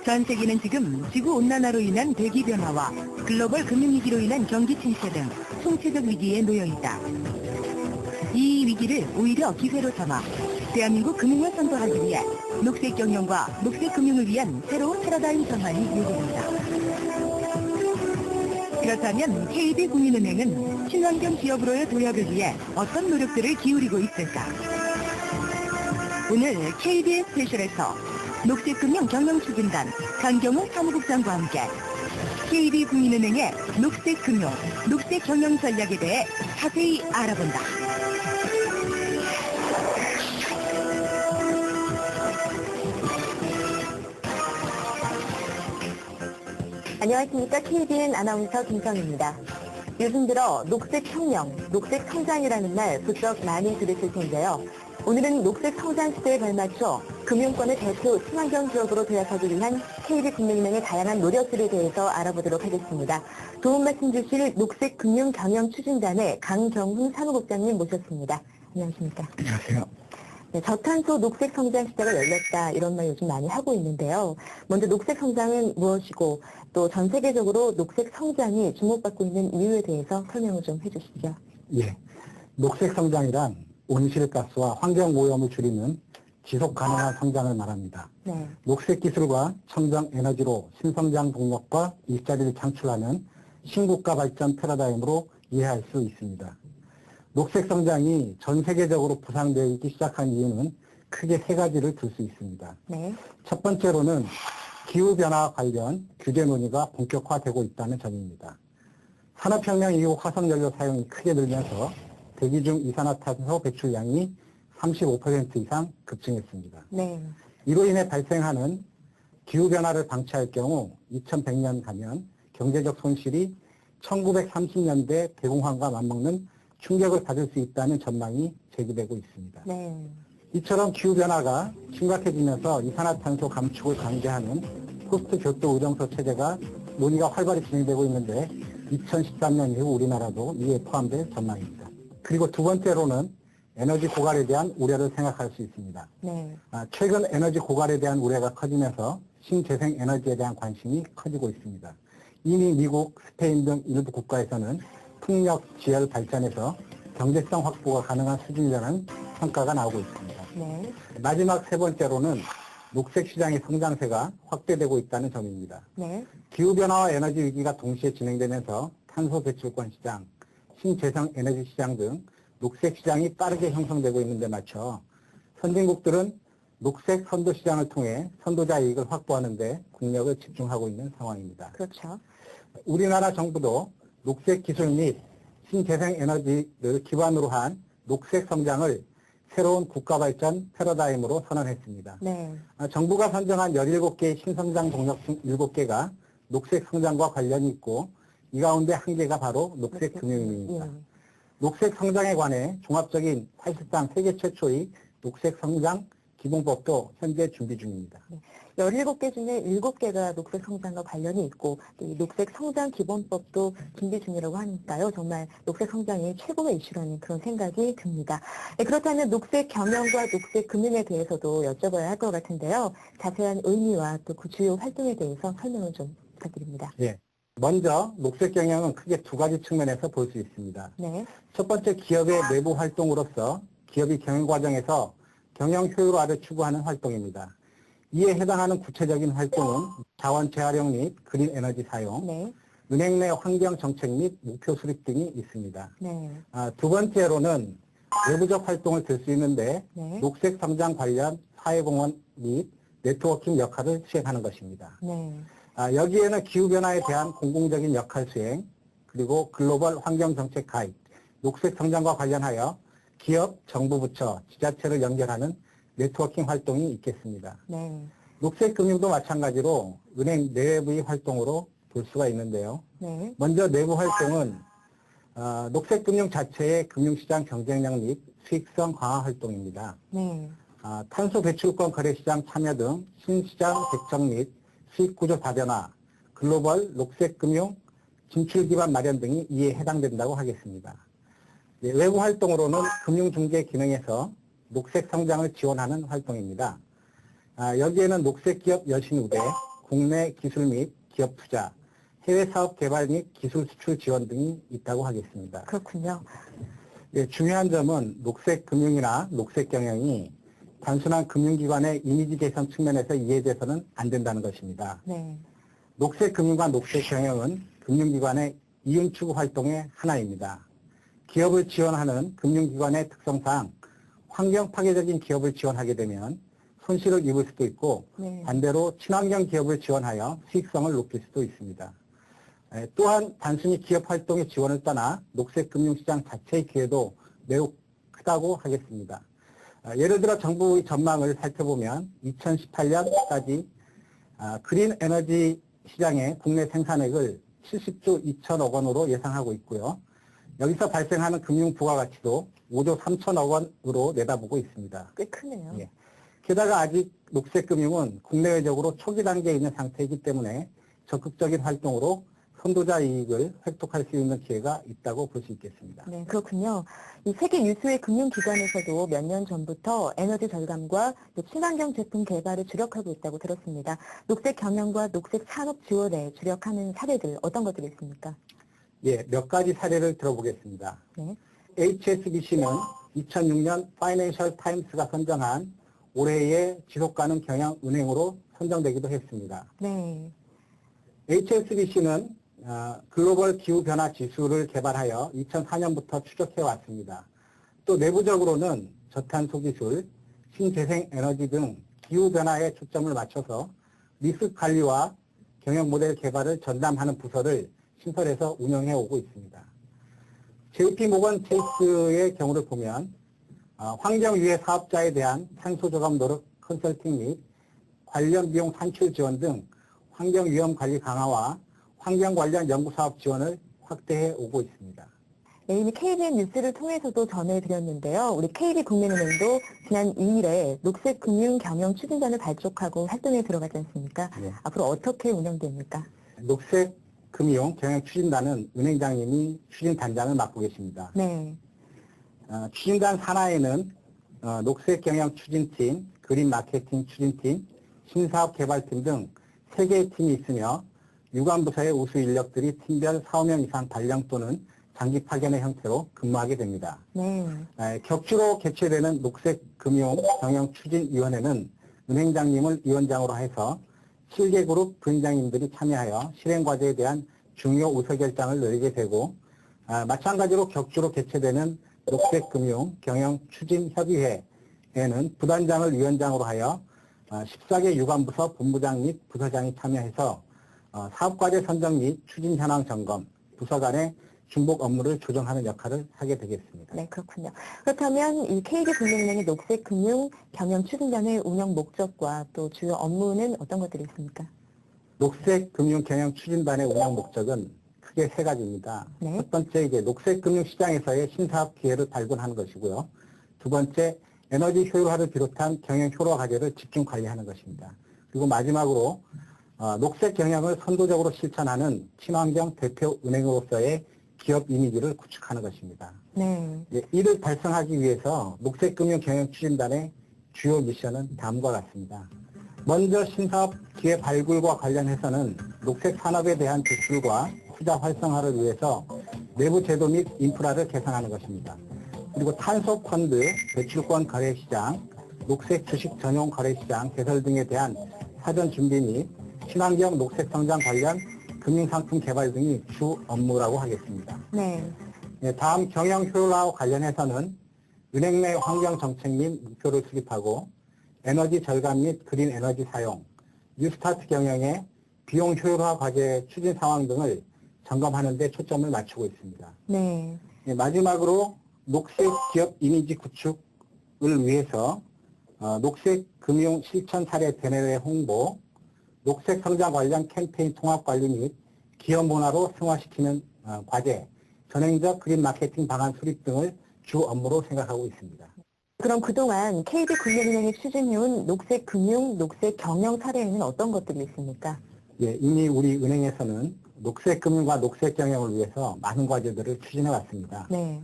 전 세계는 지금 지구온난화로 인한 대기변화와 글로벌 금융위기로 인한 경기 침체 등 총체적 위기에 놓여 있다. 이 위기를 오히려 기회로 삼아 대한민국 금융을 선도하기 위해 녹색 경영과 녹색 금융을 위한 새로운 패러다임 전환이 요구된다. 그렇다면 KB국민은행은 친환경 기업으로의 도약을 위해 어떤 노력들을 기울이고 있을까? 오늘 KBS 스페셜에서 녹색금융 경영추진단 강경호 사무국장과 함께 KB국민은행의 녹색금융, 녹색경영 전략에 대해 자세히 알아본다. 안녕하십니까. KBN 아나운서 김성입니다. 요즘 들어 녹색혁명, 녹색성장이라는 말 부쩍 많이 들으실 텐데요. 오늘은 녹색성장 시대에 발맞춰 금융권의 대표 친환경 기업으로 도약하기 위한 KB국민은행의 다양한 노력들에 대해서 알아보도록 하겠습니다. 도움 말씀 주실 녹색금융경영추진단의 강경훈 사무국장님 모셨습니다. 안녕하십니까. 안녕하세요. 네, 저탄소 녹색성장 시대가 열렸다 이런 말 요즘 많이 하고 있는데요. 먼저 녹색성장은 무엇이고 또 전 세계적으로 녹색성장이 주목받고 있는 이유에 대해서 설명을 좀 해주시죠. 예, 녹색성장이란 온실가스와 환경오염을 줄이는 지속가능한 성장을 말합니다. 네. 녹색기술과 청정에너지로 신성장 동력과 일자리를 창출하는 신국가 발전 패러다임으로 이해할 수 있습니다. 녹색성장이 전 세계적으로 부상되기 시작한 이유는 크게 세 가지를 들 수 있습니다. 네. 첫 번째로는 기후변화 관련 규제 논의가 본격화되고 있다는 점입니다. 산업혁명 이후 화석연료 사용이 크게 늘면서 대기 중 이산화탄소 배출량이 35% 이상 급증했습니다. 네. 이로 인해 발생하는 기후변화를 방치할 경우 2100년 가면 경제적 손실이 1930년대 대공황과 맞먹는 충격을 받을 수 있다는 전망이 제기되고 있습니다. 네. 이처럼 기후변화가 심각해지면서 이산화탄소 감축을 강제하는 포스트 교토 의정서 체제가 논의가 활발히 진행되고 있는데 2013년 이후 우리나라도 이에 포함될 전망입니다. 그리고 두 번째로는 에너지 고갈에 대한 우려를 생각할 수 있습니다. 네. 최근 에너지 고갈에 대한 우려가 커지면서 신재생 에너지에 대한 관심이 커지고 있습니다. 이미 미국, 스페인 등 일부 국가에서는 풍력, 지열 발전에서 경제성 확보가 가능한 수준이라는 평가가 나오고 있습니다. 네. 마지막 세 번째로는 녹색 시장의 성장세가 확대되고 있다는 점입니다. 네. 기후변화와 에너지 위기가 동시에 진행되면서 탄소 배출권 시장, 신재생 에너지 시장 등 녹색 시장이 빠르게 형성되고 있는 데 맞춰 선진국들은 녹색 선도 시장을 통해 선도자 이익을 확보하는 데 국력을 집중하고 있는 상황입니다. 그렇죠. 우리나라 정부도 녹색 기술 및 신재생 에너지를 기반으로 한 녹색 성장을 새로운 국가발전 패러다임으로 선언했습니다. 네. 정부가 선정한 17개의 신성장 동력 중 7개가 녹색 성장과 관련이 있고 이 가운데 한 개가 바로 녹색 금융입니다. 녹색 성장에 관해 종합적인 사실상 세계 최초의 녹색 성장 기본법도 현재 준비 중입니다. 17개 중에 7개가 녹색 성장과 관련이 있고 이 녹색 성장 기본법도 준비 중이라고 하니까요. 정말 녹색 성장이 최고의 이슈라는 그런 생각이 듭니다. 네, 그렇다면 녹색 경영과 녹색 금융에 대해서도 여쭤봐야 할 것 같은데요. 자세한 의미와 또 그 주요 활동에 대해서 설명을 좀 부탁드립니다. 예. 먼저 녹색 경영은 크게 두 가지 측면에서 볼 수 있습니다. 네. 첫 번째, 기업의 내부 활동으로서 기업이 경영 과정에서 경영 효율화를 추구하는 활동입니다. 이에 해당하는 구체적인 활동은 자원 재활용 및 그린 에너지 사용, 네. 은행 내 환경 정책 및 목표 수립 등이 있습니다. 네. 두 번째로는 외부적 활동을 들 수 있는데 네. 녹색 성장 관련 사회공헌 및 네트워킹 역할을 수행하는 것입니다. 네. 여기에는 기후변화에 대한 공공적인 역할 수행, 그리고 글로벌 환경정책 가입, 녹색 성장과 관련하여 기업, 정부 부처, 지자체를 연결하는 네트워킹 활동이 있겠습니다. 네. 녹색 금융도 마찬가지로 은행 내외부의 활동으로 볼 수가 있는데요. 네. 먼저 내부 활동은 녹색 금융 자체의 금융시장 경쟁력 및 수익성 강화 활동입니다. 네. 탄소 배출권 거래시장 참여 등 신시장 백정 및 수익구조 다변화, 글로벌 녹색 금융 진출 기반 마련 등이 이에 해당된다고 하겠습니다. 외부 활동으로는 금융중개 기능에서 녹색 성장을 지원하는 활동입니다. 여기에는 녹색 기업 여신 우대, 국내 기술 및 기업 투자, 해외 사업 개발 및 기술 수출 지원 등이 있다고 하겠습니다. 그렇군요. 예, 중요한 점은 녹색 금융이나 녹색 경영이 단순한 금융기관의 이미지 개선 측면에서 이해돼서는 안 된다는 것입니다. 네. 녹색 금융과 녹색 경영은 금융기관의 이윤 추구 활동의 하나입니다. 기업을 지원하는 금융기관의 특성상 환경 파괴적인 기업을 지원하게 되면 손실을 입을 수도 있고 네. 반대로 친환경 기업을 지원하여 수익성을 높일 수도 있습니다. 또한 단순히 기업 활동의 지원을 떠나 녹색 금융시장 자체의 기회도 매우 크다고 하겠습니다. 예를 들어 정부의 전망을 살펴보면 2018년까지 그린 에너지 시장의 국내 생산액을 70조 2천억 원으로 예상하고 있고요. 여기서 발생하는 금융 부가가치도 5조 3천억 원으로 내다보고 있습니다. 꽤 크네요. 예. 게다가 아직 녹색금융은 국내외적으로 초기 단계에 있는 상태이기 때문에 적극적인 활동으로 선도자 이익을 획득할 수 있는 기회가 있다고 볼 수 있겠습니다. 네, 그렇군요. 이 세계 유수의 금융기관에서도 몇 년 전부터 에너지 절감과 또 친환경 제품 개발을 주력하고 있다고 들었습니다. 녹색 경영과 녹색 산업 지원에 주력하는 사례들 어떤 것들이 있습니까? 예, 몇 가지 사례를 들어보겠습니다. 네. HSBC는 2006년 파이낸셜 타임스가 선정한 올해의 지속가능 경영 은행으로 선정되기도 했습니다. 네. HSBC는 글로벌 기후변화 지수를 개발하여 2004년부터 추적해 왔습니다. 또 내부적으로는 저탄소 기술, 신재생 에너지 등 기후변화에 초점을 맞춰서 리스크 관리와 경영 모델 개발을 전담하는 부서를 신설해서 운영해 오고 있습니다. JP 모건 체이스의 경우를 보면 환경유해 사업자에 대한 탄소 저감 노력 컨설팅 및 관련 비용 산출 지원 등 환경위험 관리 강화와 환경 관련 연구사업 지원을 확대해 오고 있습니다. 네, 이미 KBN 뉴스를 통해서도 전해드렸는데요. 우리 KB국민은행도 지난 2일에 녹색 금융 경영 추진단을 발족하고 활동에 들어가지 않습니까? 네. 앞으로 어떻게 운영됩니까? 녹색 금융 경영 추진단은 은행장님이 추진단장을 맡고 계십니다. 네. 추진단 산하에는 녹색 경영 추진팀, 그린 마케팅 추진팀, 신사업 개발팀 등 3개의 팀이 있으며 유관부서의 우수 인력들이 팀별 4~5명 이상 발령 또는 장기 파견의 형태로 근무하게 됩니다. 네. 격주로 개최되는 녹색금융 경영추진위원회는 은행장님을 위원장으로 해서 7개 그룹 부행장님들이 참여하여 실행과제에 대한 중요 의사결정을 내리게 되고 마찬가지로 격주로 개최되는 녹색금융 경영추진협의회에는 부단장을 위원장으로 하여 14개 유관부서 본부장 및 부서장이 참여해서 사업과제 선정 및 추진 현황 점검, 부서 간의 중복 업무를 조정하는 역할을 하게 되겠습니다. 네, 그렇군요. 그렇다면 이 KB국민은행의 녹색금융 경영추진단의 운영 목적과 또 주요 업무는 어떤 것들이 있습니까? 녹색금융경영추진단의 운영 목적은 크게 3가지입니다. 네. 첫 번째, 녹색금융시장에서의 신사업 기회를 발굴하는 것이고요. 두 번째, 에너지 효율화를 비롯한 경영 효율화 과제를 집중 관리하는 것입니다. 그리고 마지막으로 녹색 경영을 선도적으로 실천하는 친환경 대표 은행으로서의 기업 이미지를 구축하는 것입니다. 네. 이를 달성하기 위해서 녹색금융경영추진단의 주요 미션은 다음과 같습니다. 먼저 신사업 기회 발굴과 관련해서는 녹색 산업에 대한 기술과 투자 활성화를 위해서 내부 제도 및 인프라를 개선하는 것입니다. 그리고 탄소 펀드, 배출권 거래시장, 녹색 주식 전용 거래시장 개설 등에 대한 사전 준비 및 친환경 녹색 성장 관련 금융상품 개발 등이 주 업무라고 하겠습니다. 네. 다음 경영 효율화와 관련해서는 은행 내 환경 정책 및 목표를 수립하고 에너지 절감 및 그린 에너지 사용, 뉴스타트 경영의 비용 효율화 과제 추진 상황 등을 점검하는 데 초점을 맞추고 있습니다. 네. 마지막으로 녹색 기업 이미지 구축을 위해서 녹색 금융 실천 사례 대내외 홍보, 녹색 성장 관련 캠페인 통합 관리 및 기업 문화로 승화시키는 과제, 전행적 그린 마케팅 방안 수립 등을 주 업무로 생각하고 있습니다. 그럼 그동안 KB국민은행이 추진해온 녹색 금융, 녹색 경영 사례에는 어떤 것들이 있습니까? 예, 이미 우리 은행에서는 녹색 금융과 녹색 경영을 위해서 많은 과제들을 추진해 왔습니다. 네.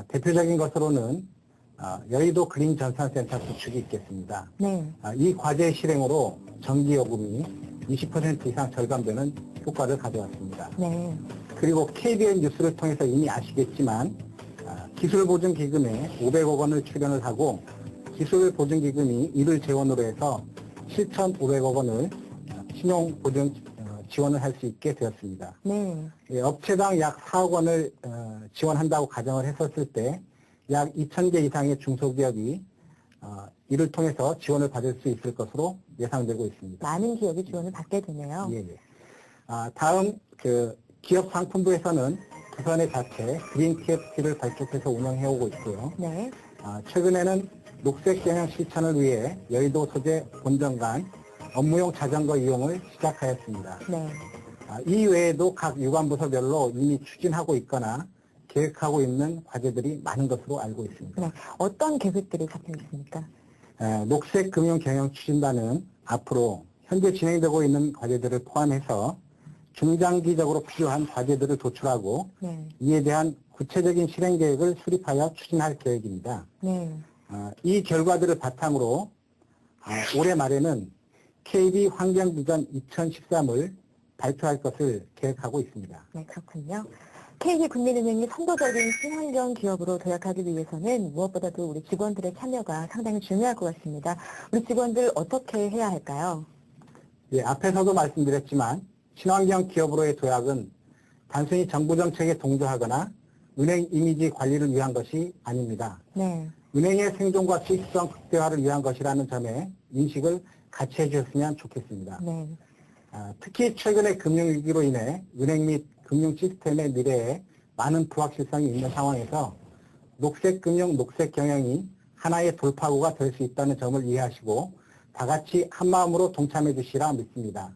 대표적인 것으로는 여의도 그린 전산센터 구축이 있겠습니다. 네. 이 과제 실행으로 전기요금이 20% 이상 절감되는 효과를 가져왔습니다. 네. 그리고 KBN 뉴스를 통해서 이미 아시겠지만 기술보증기금에 500억 원을 출연을 하고 기술보증기금이 이를 재원으로 해서 7,500억 원을 신용보증 지원을 할 수 있게 되었습니다. 네. 업체당 약 4억 원을 지원한다고 가정을 했었을 때 약 2,000개 이상의 중소기업이 이를 통해서 지원을 받을 수 있을 것으로 예상되고 있습니다. 많은 기업이 지원을 받게 되네요. 예, 예. 다음 기업 상품부에서는 부산의 자체 그린 TFT를 발족해서 운영해오고 있고요. 네. 최근에는 녹색 경영 실천을 위해 여의도 소재 본점 간 업무용 자전거 이용을 시작하였습니다. 네. 이 외에도 각 유관부서별로 이미 추진하고 있거나 계획하고 있는 과제들이 많은 것으로 알고 있습니다. 네. 어떤 계획들이 잡혀 있습니까? 녹색 금융 경영 추진단은 앞으로 현재 진행되고 있는 과제들을 포함해서 중장기적으로 필요한 과제들을 도출하고 네. 이에 대한 구체적인 실행 계획을 수립하여 추진할 계획입니다. 네. 이 결과들을 바탕으로 올해 말에는 KB 환경비전 2013을 발표할 것을 계획하고 있습니다. 네, 그렇군요. KB국민은행이 선도적인 친환경 기업으로 도약하기 위해서는 무엇보다도 우리 직원들의 참여가 상당히 중요할 것 같습니다. 우리 직원들 어떻게 해야 할까요? 예, 앞에서도 말씀드렸지만 친환경 기업으로의 도약은 단순히 정부 정책에 동조하거나 은행 이미지 관리를 위한 것이 아닙니다. 네. 은행의 생존과 수익성 극대화를 위한 것이라는 점에 인식을 같이 해주셨으면 좋겠습니다. 네. 특히 최근의 금융위기로 인해 은행 및 금융 시스템의 미래에 많은 불확실성이 있는 상황에서 녹색 금융, 녹색 경영이 하나의 돌파구가 될 수 있다는 점을 이해하시고 다 같이 한마음으로 동참해 주시라 믿습니다.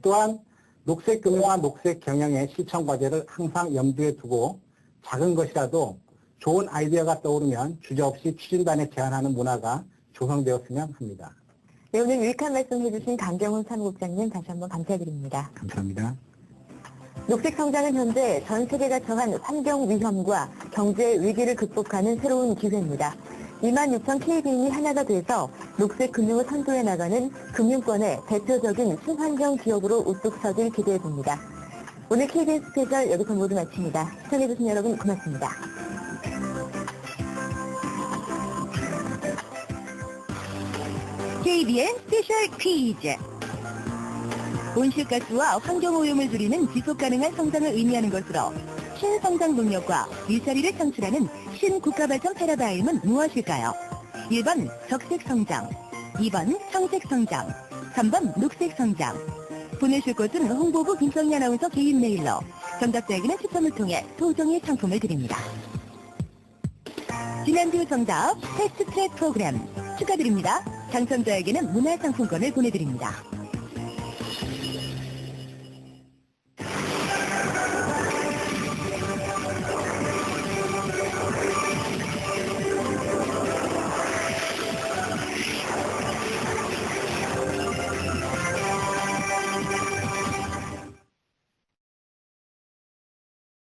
또한 녹색 금융과 녹색 경영의 실천 과제를 항상 염두에 두고 작은 것이라도 좋은 아이디어가 떠오르면 주저없이 추진단에 제안하는 문화가 조성되었으면 합니다. 네, 오늘 유익한 말씀 해주신 강경훈 사무국장님 다시 한번 감사드립니다. 감사합니다. 녹색 성장은 현재 전 세계가 처한 환경 위험과 경제 위기를 극복하는 새로운 기회입니다. 26,000 KB인이 하나가 돼서 녹색 금융을 선도해 나가는 금융권의 대표적인 친환경 기업으로 우뚝 서길 기대해 봅니다. 오늘 KBS 스페셜 여기서 모두 마칩니다. 시청해주신 여러분 고맙습니다. KBN 스페셜 퀴즈. 온실가스와 환경오염을 줄이는 지속가능한 성장을 의미하는 것으로 신성장 동력과 일자리를 창출하는 신국가발전 패러다임은 무엇일까요? 1번 적색성장, 2번 청색성장, 3번 녹색성장. 보내실 곳은 홍보부 김성희 아나운서 개인 메일로 정답자에게는 추첨을 통해 소정의 상품을 드립니다. 지난주 정답 패스트트랙 프로그램 축하드립니다. 당첨자에게는 문화상품권을 보내드립니다.